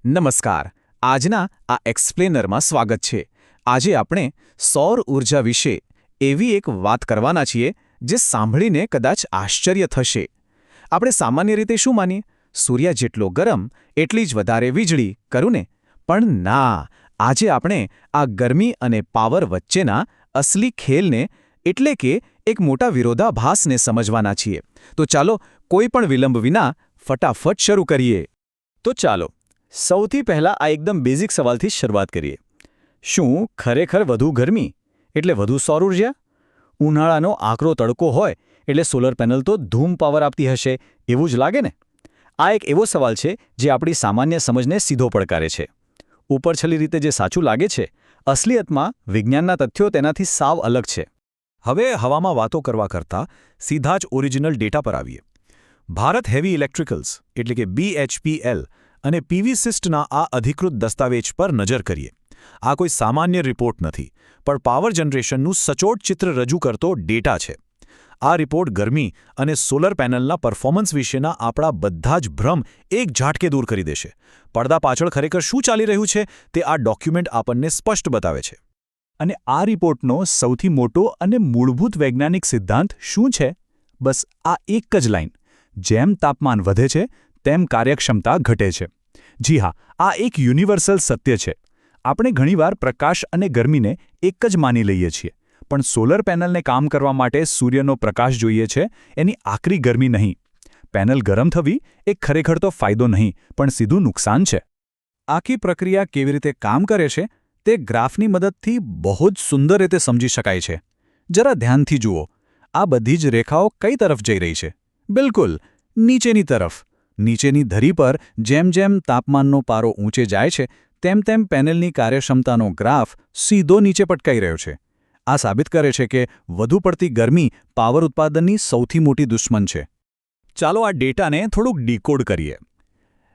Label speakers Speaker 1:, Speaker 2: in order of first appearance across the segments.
Speaker 1: નમસ્કાર. આજના આ એક્સપ્લેનરમાં સ્વાગત છે. આજે આપણે સૌર ઊર્જા વિશે એવી એક વાત કરવાના છીએ જે સાંભળીને કદાચ આશ્ચર્ય થશે. આપણે સામાન્ય રીતે શું માનીએ? સૂર્ય જેટલો ગરમ એટલી જ વધારે વીજળી, ખરું ને? પણ ના, આજે આપણે આ ગરમી અને પાવર વચ્ચેના અસલી ખેલને એટલે કે એક મોટા વિરોધાભાસને સમજવાના છીએ. તો ચાલો કોઈ પણ વિલંબ વિના ફટાફટ શરૂ કરીએ. તો ચાલો સૌથી પહેલાં આ એકદમ બેઝિક સવાલથી શરૂઆત કરીએ. શું ખરેખર વધુ ગરમી એટલે વધુ સૌર ઊર્જા? ઉનાળાનો આકરો તડકો હોય એટલે સોલર પેનલ તો ધૂમ પાવર આપતી હશે, એવું જ લાગે ને? આ એક એવો સવાલ છે જે આપણી સામાન્ય સમજને સીધો પડકારે છે. ઉપરછલ્લી રીતે જે સાચું લાગે છે, અસલિયતમાં વિજ્ઞાનના તથ્યો તેનાથી સાવ અલગ છે.
Speaker 2: હવે હવામાં વાતો કરવા કરતાં સીધા જ ઓરિજિનલ ડેટા પર આવીએ. ભારત હેવી ઇલેક્ટ્રિકલ્સ એટલે કે BHPL અને PVSysTના આ અધિકૃત દસ્તાવેજ પર નજર કરીએ. આ કોઈ સામાન્ય રિપોર્ટ નથી, પણ પાવર જનરેશનનું સચોટ ચિત્ર રજૂ કરતો ડેટા છે. આ રિપોર્ટ ગરમી અને સોલર પેનલના પરફોર્મન્સ વિશેના આપણા બધા જ ભ્રમ એક ઝાટકે દૂર કરી દેશે. પડદા પાછળ ખરેખર શું ચાલી રહ્યું છે તે આ ડોક્યુમેન્ટ આપણને સ્પષ્ટ બતાવે છે.
Speaker 3: અને આ રિપોર્ટનો સૌથી મોટો અને મૂળભૂત વૈજ્ઞાનિક સિદ્ધાંત શું છે? બસ આ એક જ લાઇન: જેમ તાપમાન વધે છે તેમ કાર્યક્ષમતા ઘટે છે. જી હા, આ એક યુનિવર્સલ સત્ય છે. આપણે ઘણીવાર પ્રકાશ અને ગરમીને એક જ માની લઈએ છીએ, પણ સોલર પેનલને કામ કરવા માટે સૂર્યનો પ્રકાશ જોઈએ છે, એની આકરી ગરમી નહીં. પેનલ ગરમ થવી એ ખરેખર તો ફાયદો નહીં, પણ સીધું નુકસાન છે. આખી પ્રક્રિયા કેવી રીતે કામ કરે છે તે ગ્રાફની મદદથી બહુ જ સુંદર રીતે સમજી શકાય છે. જરા ધ્યાનથી જુઓ. આ બધી જ રેખાઓ કઈ તરફ જઈ રહી છે? બિલકુલ નીચેની તરફ. નીચેની ધરી પર જેમ જેમ તાપમાનનો પારો ઊંચે જાય છે તેમ તેમ પેનલની કાર્યક્ષમતાનો ગ્રાફ સીધો નીચે પટકાઈ રહ્યો છે. આ સાબિત કરે છે કે વધુ પડતી ગરમી પાવર ઉત્પાદનની સૌથી મોટી દુશ્મન છે.
Speaker 2: ચાલો આ ડેટાને થોડુંક ડીકોડ કરીએ.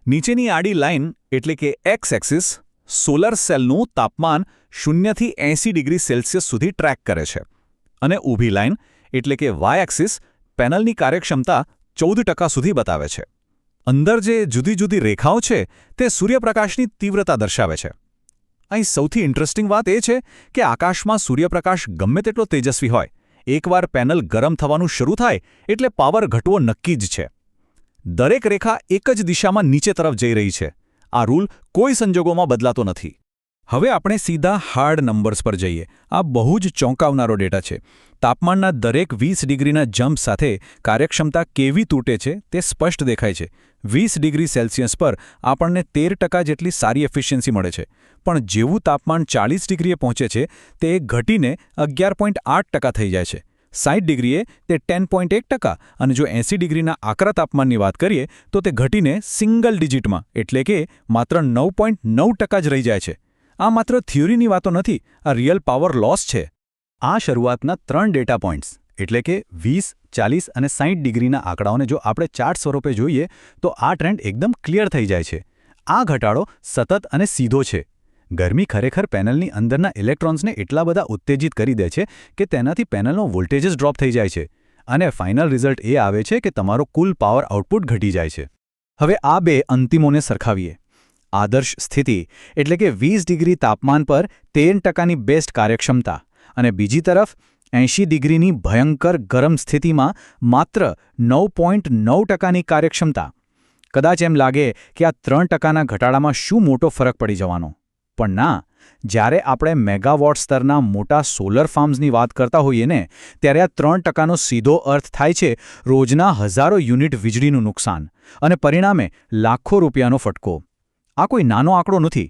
Speaker 2: નીચેની આડી લાઇન એટલે કે એક્સ એક્સિસ સોલર સેલનું તાપમાન 0થી 80 ડિગ્રી સેલ્સિયસ સુધી ટ્રેક કરે છે, અને ઊભી લાઇન એટલે કે વાય એક્સિસ પેનલની કાર્યક્ષમતા 14% સુધી બતાવે છે. અંદર જે જુદી જુદી રેખાઓ છે તે સૂર્યપ્રકાશની તીવ્રતા દર્શાવે છે. અહીં સૌથી ઇન્ટરેસ્ટિંગ વાત એ છે કે આકાશમાં સૂર્યપ્રકાશ ગમે તેટલો તેજસ્વી હોય, એકવાર પેનલ ગરમ થવાનું શરૂ થાય એટલે પાવર ઘટવો નક્કી જ છે. દરેક રેખા એક જ દિશામાં નીચે તરફ જઈ રહી છે. આ રૂલ કોઈ સંજોગોમાં બદલાતો નથી. હવે આપણે સીધા હાર્ડ નંબર્સ પર જઈએ. આ બહુ જ ચોંકાવનારો ડેટા છે. તાપમાનના દરેક 20 ડિગ્રીના જમ્પ સાથે કાર્યક્ષમતા કેવી તૂટે છે તે સ્પષ્ટ દેખાય છે. 20 ડિગ્રી સેલ્સિયસ પર આપણને 13% જેટલી સારી એફિશિયન્સી મળે છે, પણ જેવું તાપમાન 40 ડિગ્રીએ પહોંચે છે તે ઘટીને 11.8% થઈ જાય છે. 60 ડિગ્રીએ તે 10.1%, અને જો 80 ડિગ્રીના આકરા તાપમાનની વાત કરીએ તો તે ઘટીને સિંગલ ડિજિટમાં એટલે કે માત્ર 9.9% જ રહી જાય છે. આ માત્ર થિયરીની વાતો નથી, આ રિયલ પાવર લોસ છે.
Speaker 3: આ શરૂઆતના 3 ડેટા પોઇન્ટ્સ એટલે કે 20, 40 અને 60 ડિગ્રીના આંકડાઓને જો આપણે ચાર્ટ સ્વરૂપે જોઈએ તો આ ટ્રેન્ડ એકદમ ક્લિયર થઈ જાય છે. આ ઘટાડો સતત અને સીધો છે. ગરમી ખરેખર પેનલની અંદરના ઇલેક્ટ્રોન્સને એટલા બધા ઉત્તેજિત કરી દે છે કે તેનાથી પેનલનો વોલ્ટેજ જ ડ્રોપ થઈ જાય છે, અને ફાઇનલ રિઝલ્ટ એ આવે છે કે તમારો કુલ પાવર આઉટપુટ ઘટી જાય છે. હવે આ બે અંતિમોને સરખાવીએ. આદર્શ સ્થિતિ એટલે કે 20 ડિગ્રી તાપમાન પર 13%ની બેસ્ટ કાર્યક્ષમતા, અને બીજી તરફ 80 ડિગ્રીની ભયંકર ગરમ સ્થિતિમાં માત્ર 9.9%ની કાર્યક્ષમતા. કદાચ એમ લાગે કે આ 3%ના ઘટાડામાં શું મોટો ફરક પડી જવાનો, પણ ના. જ્યારે આપણે મેગાવોટ સ્તરના મોટા સોલર ફાર્મ્સની વાત કરતા હોઈએ ને, ત્યારે આ 3%નો સીધો અર્થ થાય છે રોજના હજારો યુનિટ વીજળીનું નુકસાન, અને પરિણામે લાખો રૂપિયાનો ફટકો. આ કોઈ નાનો આંકડો નથી.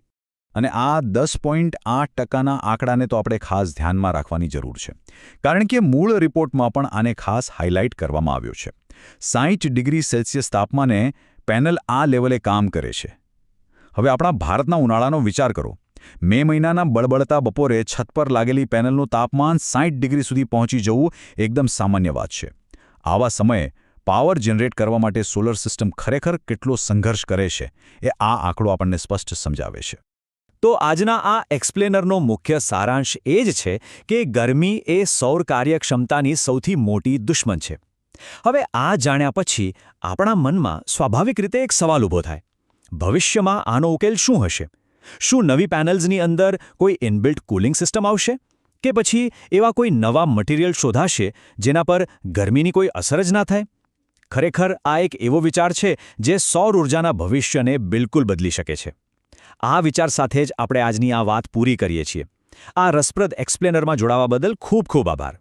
Speaker 2: અને આ 10.8%ના આંકડાને તો આપણે ખાસ ધ્યાનમાં રાખવાની જરૂર છે, કારણ કે મૂળ રિપોર્ટમાં પણ આને ખાસ હાઇલાઇટ કરવામાં આવ્યો છે. 60 ડિગ્રી સેલ્સિયસ તાપમાને પેનલ આ લેવલે કામ કરે છે. હવે આપણા ભારતના ઉનાળાનો વિચાર કરો. મે મહિનાના બળબળતા બપોરે છત પર લાગેલી પેનલનું તાપમાન 60 ડિગ્રી સુધી પહોંચી જવું એકદમ સામાન્ય વાત છે. આવા સમયે પાવર જનરેટ કરવા માટે સોલર સિસ્ટમ ખરેખર કેટલો સંઘર્ષ કરે છે એ આ આંકડો આપણને સ્પષ્ટ સમજાવે છે.
Speaker 1: તો આજના આ એક્સપ્લેનરનો મુખ્ય સારાંશ એ જ છે કે ગરમી એ સૌર કાર્યક્ષમતાની સૌથી મોટી દુશ્મન છે. હવે આ જાણ્યા પછી આપણા મનમાં સ્વાભાવિક રીતે એક સવાલ ઊભો થાય.
Speaker 2: ભવિષ્યમાં આનો ઉકેલ શું હશે? શું નવી પેનલ્સની અંદર કોઈ ઇનબિલ્ટ કુલિંગ સિસ્ટમ આવશે? કે પછી એવા કોઈ નવા મટીરિયલ શોધાશે જેના પર ગરમીની કોઈ અસર જ ના થાય? ખરેખર આ એક એવો વિચાર છે જે સૌર ઊર્જાના ભવિષ્યને બિલકુલ બદલી શકે છે. આ વિચાર સાથે જ આપણે આજની આ વાત પૂરી કરીએ છીએ. આ રસપ્રદ એક્સપ્લેનરમાં જોડાવા બદલ ખૂબ ખૂબ આભાર.